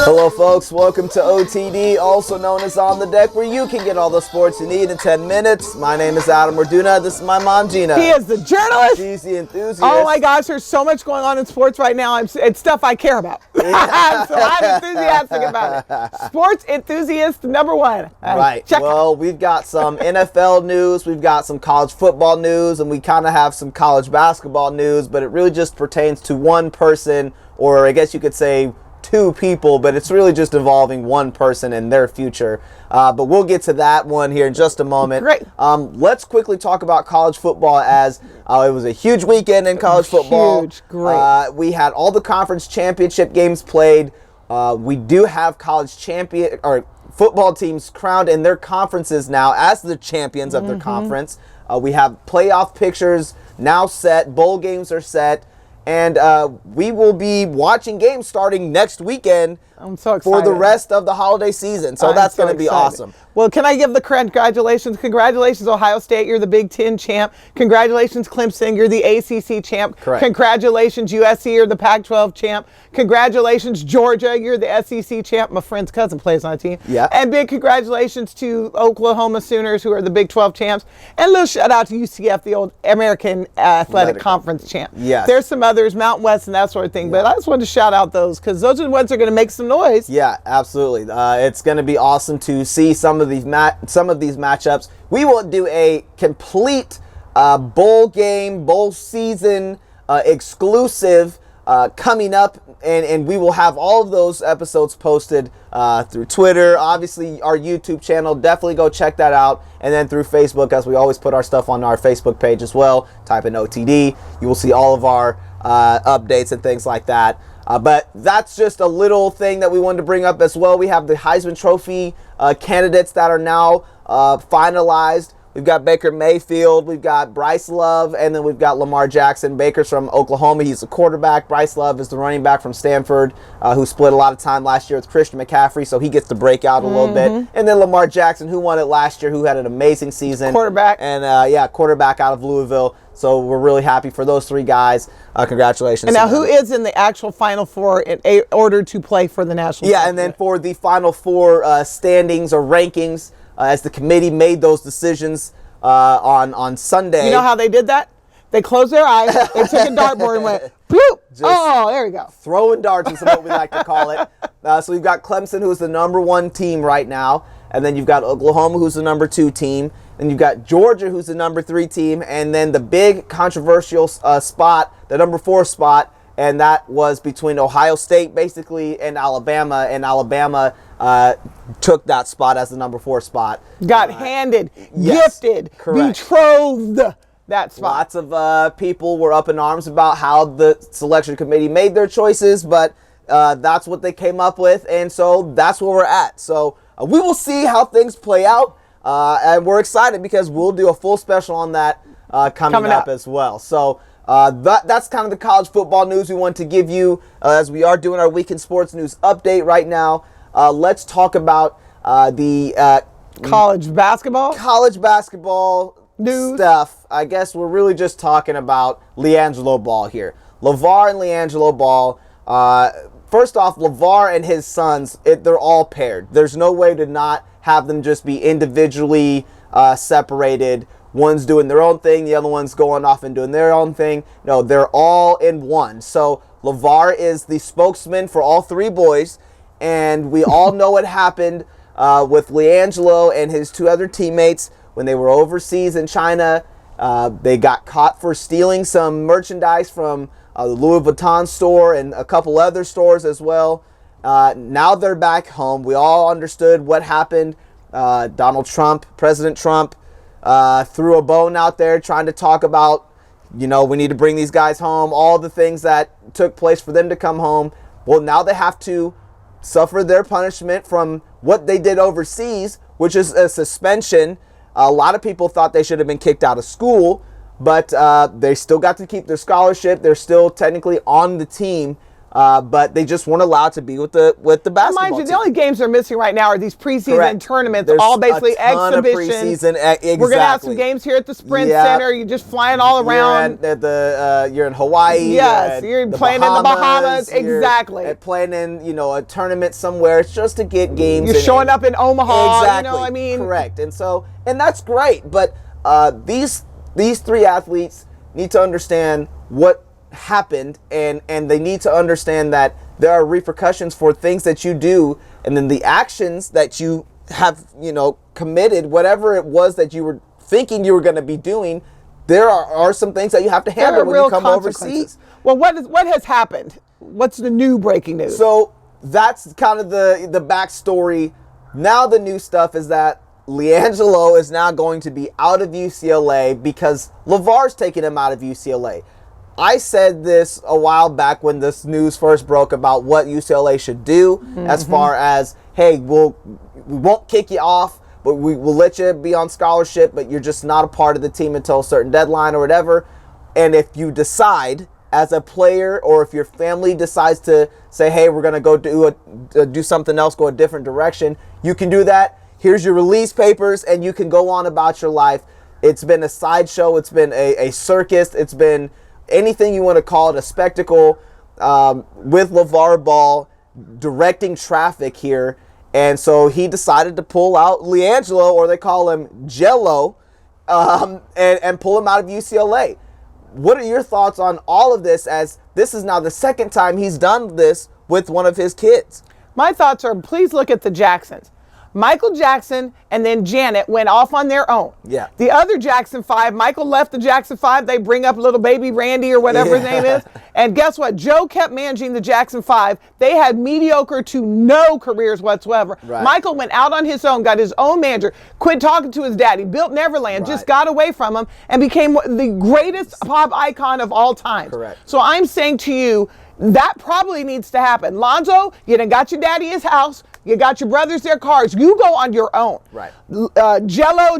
Hello folks, welcome to OTD, also known as On The Deck, where you can get all the sports you need in 10 minutes. My name is Adam Orduna, this is my mom Gina. He is the journalist. She's the enthusiast. Oh my gosh, there's so much going on in sports right now. It's stuff I care about. So I'm enthusiastic about it. Sports enthusiast number one. Right, well we've got some NFL news, we've got some college football news, and we kind of have some college basketball news, but it really just pertains to one person, or I guess you could say two people, but it's really just involving one person and their future. But we'll get to that one here in just a moment. Great. Let's quickly talk about college football, as it was a huge weekend in college football. Huge, great. We had all the conference championship games played. We do have college football teams crowned in their conferences now as the champions of their conference. We have playoff pictures now set. Bowl games are set. And we will be watching games starting next weekend. I'm so excited. For the rest of the holiday season. So that's going to be awesome. Well, can I give the congratulations? Congratulations, Ohio State. You're the Big Ten champ. Congratulations, Clemson. You're the ACC champ. Correct. Congratulations, USC. You're the Pac-12 champ. Congratulations, Georgia. You're the SEC champ. My friend's cousin plays on the team. Yeah. And big congratulations to Oklahoma Sooners, who are the Big 12 champs. And a little shout out to UCF, the old American Athletic Conference champ. Yes. There's some others, Mountain West and that sort of thing. Yeah. But I just wanted to shout out those, because those are the ones that are going to make some noise. Yeah, absolutely. It's going to be awesome to see some of these matchups. We will do a complete bowl season exclusive coming up, and we will have all of those episodes posted through Twitter, obviously our YouTube channel. Definitely go check that out, and then through Facebook, as we always put our stuff on our Facebook page as well. Type in OTD, you will see all of our updates and things like that. But that's just a little thing that we wanted to bring up as well. We have the Heisman Trophy candidates that are now finalized. We've got Baker Mayfield, we've got Bryce Love, and then we've got Lamar Jackson. Baker's from Oklahoma, he's the quarterback. Bryce Love is the running back from Stanford, who split a lot of time last year with Christian McCaffrey, so he gets to break out a little bit. And then Lamar Jackson, who won it last year, who had an amazing season. Quarterback. And quarterback out of Louisville. So we're really happy for those three guys. Congratulations. And now, who is in the actual Final Four in order to play for the national? Yeah, and then for the Final Four standings or rankings, as the committee made those decisions on Sunday. You know how they did that? They closed their eyes, they took a dartboard and went, bloop! Oh, there we go. Throwing darts is what we like to call it. So you've got Clemson, who's the #1 team right now. And then you've got Oklahoma, who's the #2 team. And you've got Georgia, who's the #3 team. And then the big controversial spot, the #4 spot, and that was between Ohio State, basically, and Alabama. And Alabama took that spot as the #4 spot. Got handed, yes, gifted, correct. Betrothed that spot. Lots of people were up in arms about how the selection committee made their choices, but that's what they came up with, and so that's where we're at. So we will see how things play out, and we're excited because we'll do a full special on that coming up as well. So that's kind of the college football news we want to give you as we are doing our weekend sports news update right now. Let's talk about the college basketball. College basketball news stuff. I guess we're really just talking about LiAngelo Ball here. LeVar and LiAngelo Ball. First off, LeVar and his sons, they're all paired. There's no way to not have them just be individually separated. One's doing their own thing, the other one's going off and doing their own thing. No, they're all in one. So LeVar is the spokesman for all three boys, and we all know what happened with LiAngelo and his two other teammates when they were overseas in China. They got caught for stealing some merchandise from the Louis Vuitton store and a couple other stores as well. Now they're back home. We all understood what happened. Donald Trump, President Trump, threw a bone out there trying to talk about, we need to bring these guys home, all the things that took place for them to come home. Well, now they have to suffer their punishment from what they did overseas, which is a suspension. A lot of people thought they should have been kicked out of school, but they still got to keep their scholarship. They're still technically on the team. but they just weren't allowed to be with the basketball Mind you, team. the only games they're missing right now are these preseason Correct. tournaments, There's all basically a ton of exhibitions. preseason, exactly. We're gonna have some games here at the Sprint Center. You're just flying all around. You're in Hawaii. Yes, you're playing in the Bahamas. Exactly. You're playing in a tournament somewhere. It's just to get games. You're showing up in Omaha. Exactly. Correct. And that's great. But these three athletes need to understand what happened, and they need to understand that there are repercussions for things that you do, and then the actions that you have committed, whatever it was that you were thinking you were going to be doing. There are some things that you have to handle when you come overseas. Well, what has happened? What's the new breaking news? So that's kind of the backstory. Now the new stuff is that LiAngelo is now going to be out of UCLA because LeVar's taking him out of UCLA. I said this a while back when this news first broke about what UCLA should do as far as, hey, we won't kick you off, but we will let you be on scholarship, but you're just not a part of the team until a certain deadline or whatever. And if you decide as a player, or if your family decides to say, hey, we're going to go do something else, go a different direction, you can do that. Here's your release papers, and you can go on about your life. It's been a sideshow. It's been a circus. It's been anything you want to call it, a spectacle, with LeVar Ball directing traffic here. And so he decided to pull out LiAngelo, or they call him Jello, and pull him out of UCLA. What are your thoughts on all of this, as this is now the second time he's done this with one of his kids? My thoughts are, please look at the Jacksons. Michael Jackson and then Janet went off on their own. Yeah. The other Jackson 5, Michael left the Jackson 5. They bring up little baby Randy or whatever his name is. And guess what? Joe kept managing the Jackson 5. They had mediocre to no careers whatsoever. Right. Michael went out on his own, got his own manager, quit talking to his daddy, built Neverland, just got away from him, and became the greatest pop icon of all time. Correct. So I'm saying to you, that probably needs to happen. Lonzo, you done got your daddy his house. You got your brothers their cars. You go on your own. Right. Jello, Well,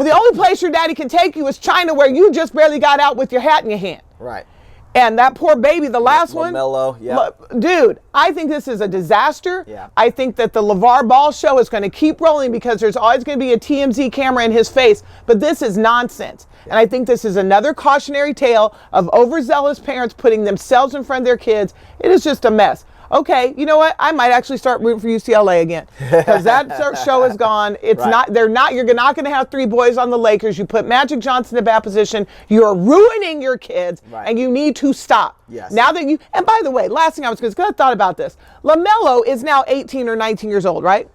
the only place your daddy can take you is China, where you just barely got out with your hat in your hand. Right. And that poor baby, the last one. LaMelo, yeah. Dude, I think this is a disaster. Yeah. I think that the LeVar Ball show is going to keep rolling because there's always going to be a TMZ camera in his face. But this is nonsense. Yeah. And I think this is another cautionary tale of overzealous parents putting themselves in front of their kids. It is just a mess. Okay, you know what? I might actually start rooting for UCLA again, because that show is gone. It's not. They're not. You're not going to have three boys on the Lakers. You put Magic Johnson in a bad position. You're ruining your kids, and you need to stop. Yes. Now that you. And by the way, last thing I was going to, because I thought about this. LaMelo is now 18 or 19 years old, right?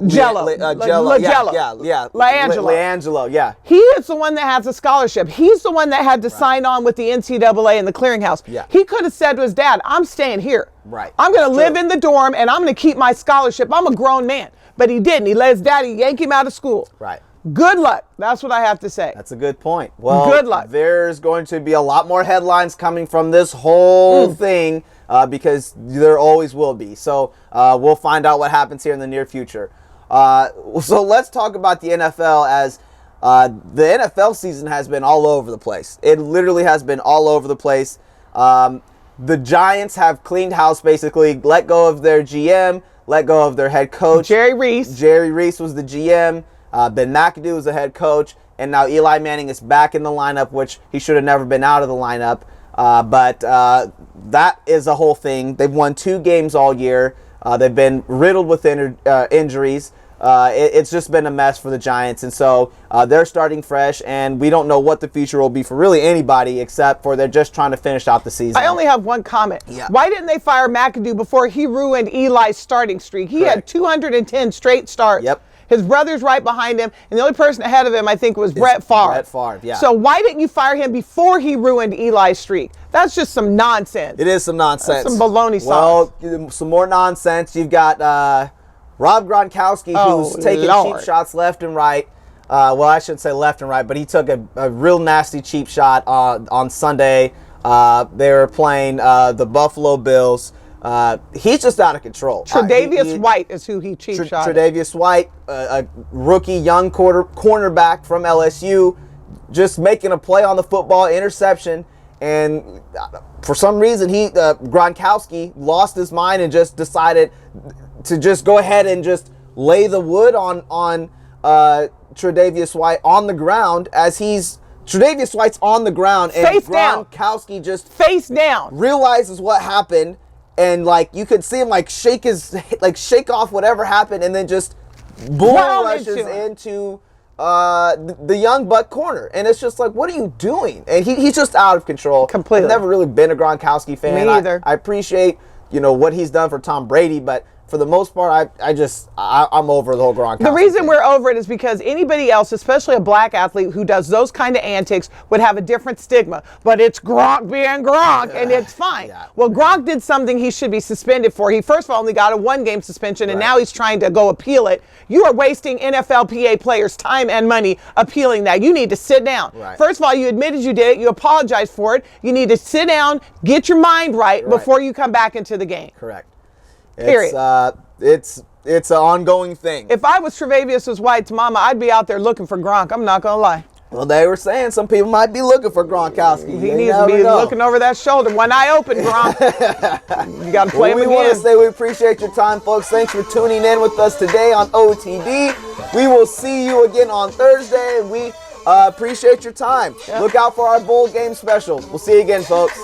Jello. LiAngelo. Yeah. LiAngelo, yeah. He is the one that has a scholarship. He's the one that had to sign on with the NCAA and the clearinghouse. Yeah. He could have said to his dad, I'm staying here. Right. I'm going to live in the dorm, and I'm going to keep my scholarship. I'm a grown man. But he didn't. He let his daddy yank him out of school. Right. Good luck. That's what I have to say. That's a good point. Well, good luck. There's going to be a lot more headlines coming from this whole thing, because there always will be. So we'll find out what happens here in the near future. So let's talk about the NFL, as the NFL season has been all over the place. It literally has been all over the place. The Giants have cleaned house, basically, let go of their GM, let go of their head coach. Jerry Reese. Jerry Reese was the GM. Ben McAdoo was the head coach. And now Eli Manning is back in the lineup, which he should have never been out of the lineup. But that is a whole thing. They've won 2 games all year. They've been riddled with injuries. It's just been a mess for the Giants. And so they're starting fresh, and we don't know what the future will be for really anybody, except for they're just trying to finish out the season. I only have one comment. Yeah. Why didn't they fire McAdoo before he ruined Eli's starting streak? He had 210 straight starts. Yep. His brother's right behind him, and the only person ahead of him, I think, was Brett Favre. Brett Favre, yeah. So why didn't you fire him before he ruined Eli's streak? That's just some nonsense. It is some nonsense. That's some baloney sauce. Well, some more nonsense. You've got Rob Gronkowski, who's taking cheap shots left and right. Well, I shouldn't say left and right, but he took a real nasty cheap shot on Sunday. They were playing the Buffalo Bills. He's just out of control. Tre'Davious White is who he cheap shot. Tre'Davious White, a rookie young cornerback from LSU, just making a play on the football, interception, and for some reason Gronkowski lost his mind and just decided to just go ahead and just lay the wood on Tre'Davious White on the ground as Tre'Davious White's on the ground and face down. Gronkowski just face down realizes what happened, and like you could see him like shake off whatever happened, and then just bull rushes into the young buck corner, and it's just like, what are you doing? And he's just out of control. Completely. I've never really been a Gronkowski fan. Me either. I appreciate what he's done for Tom Brady, but for the most part, I'm over the whole Gronkowski. The reason we're over it is because anybody else, especially a black athlete who does those kind of antics, would have a different stigma. But it's Gronk being Gronk, and it's fine. Yeah. Well, Gronk did something he should be suspended for. He first of all only got a 1-game suspension, and now he's trying to go appeal it. You are wasting NFLPA players' time and money appealing that. You need to sit down. Right. First of all, you admitted you did it. You apologized for it. You need to sit down, get your mind right before you come back into the game. Correct. Period. It's an ongoing thing. If I was Tre'Davious White's mama, I'd be out there looking for Gronk. I'm not going to lie. Well, they were saying some people might be looking for Gronkowski. He needs to be looking over that shoulder. One eye open, Gronk. You got to play him again. We want to say we appreciate your time, folks. Thanks for tuning in with us today on OTD. We will see you again on Thursday. We appreciate your time. Look out for our bowl game special. We'll see you again, folks.